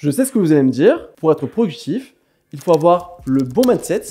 Je sais ce que vous allez me dire, pour être productif, il faut avoir le bon mindset,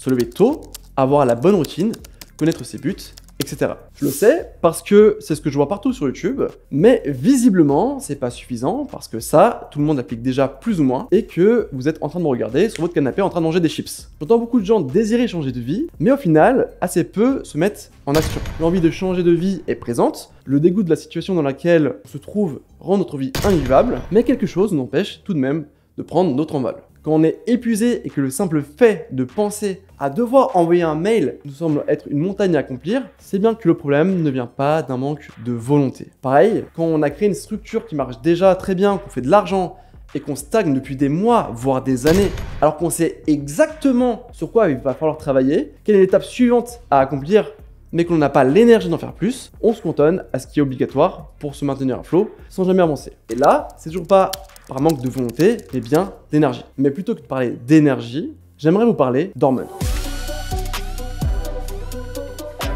se lever tôt, avoir la bonne routine, connaître ses buts, etc. Je le sais parce que c'est ce que je vois partout sur YouTube, mais visiblement, c'est pas suffisant parce que ça, tout le monde applique déjà plus ou moins et que vous êtes en train de me regarder sur votre canapé en train de manger des chips. J'entends beaucoup de gens désirer changer de vie, mais au final, assez peu se mettent en action. L'envie de changer de vie est présente, le dégoût de la situation dans laquelle on se trouve rend notre vie invivable, mais quelque chose nous empêche tout de même de prendre notre envol. Quand on est épuisé et que le simple fait de penser à devoir envoyer un mail nous semble être une montagne à accomplir, c'est bien que le problème ne vient pas d'un manque de volonté. Pareil, quand on a créé une structure qui marche déjà très bien, qu'on fait de l'argent et qu'on stagne depuis des mois, voire des années, alors qu'on sait exactement sur quoi il va falloir travailler, quelle est l'étape suivante à accomplir, mais qu'on n'a pas l'énergie d'en faire plus, on se cantonne à ce qui est obligatoire pour se maintenir à flot sans jamais avancer. Et là, c'est toujours pas par manque de volonté, mais bien d'énergie. Mais plutôt que de parler d'énergie, j'aimerais vous parler d'hormones.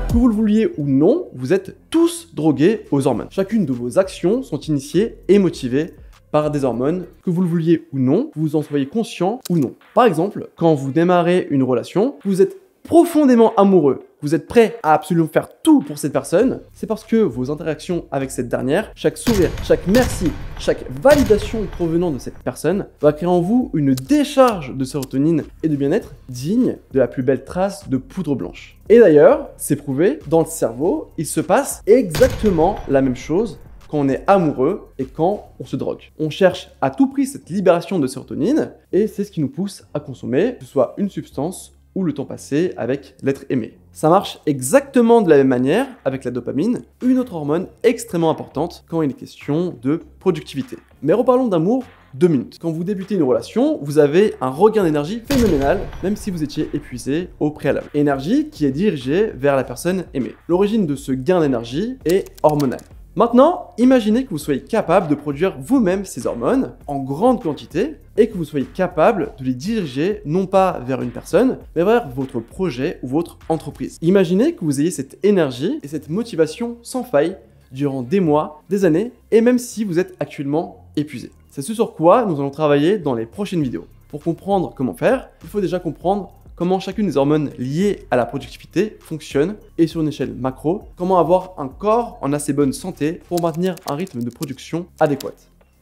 Que vous le vouliez ou non, vous êtes tous drogués aux hormones. Chacune de vos actions sont initiées et motivées par des hormones, que vous le vouliez ou non, vous en soyez conscient ou non. Par exemple, quand vous démarrez une relation, vous êtes profondément amoureux, vous êtes prêt à absolument faire tout pour cette personne, c'est parce que vos interactions avec cette dernière, chaque sourire, chaque merci, chaque validation provenant de cette personne va créer en vous une décharge de sérotonine et de bien-être digne de la plus belle trace de poudre blanche. Et d'ailleurs, c'est prouvé, dans le cerveau, il se passe exactement la même chose quand on est amoureux et quand on se drogue. On cherche à tout prix cette libération de sérotonine et c'est ce qui nous pousse à consommer, que ce soit une substance ou le temps passé avec l'être aimé. Ça marche exactement de la même manière avec la dopamine, une autre hormone extrêmement importante quand il est question de productivité. Mais reparlons d'amour 2 minutes. Quand vous débutez une relation, vous avez un regain d'énergie phénoménal, même si vous étiez épuisé au préalable. Énergie qui est dirigée vers la personne aimée. L'origine de ce gain d'énergie est hormonale. Maintenant, imaginez que vous soyez capable de produire vous-même ces hormones en grande quantité et que vous soyez capable de les diriger non pas vers une personne, mais vers votre projet ou votre entreprise. Imaginez que vous ayez cette énergie et cette motivation sans faille durant des mois, des années, et même si vous êtes actuellement épuisé. C'est ce sur quoi nous allons travailler dans les prochaines vidéos. Pour comprendre comment faire, il faut déjà comprendre comment chacune des hormones liées à la productivité fonctionne et sur une échelle macro, comment avoir un corps en assez bonne santé pour maintenir un rythme de production adéquat.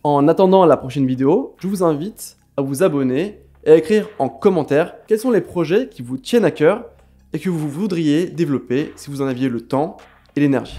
En attendant la prochaine vidéo, je vous invite à vous abonner et à écrire en commentaire quels sont les projets qui vous tiennent à cœur et que vous voudriez développer si vous en aviez le temps et l'énergie.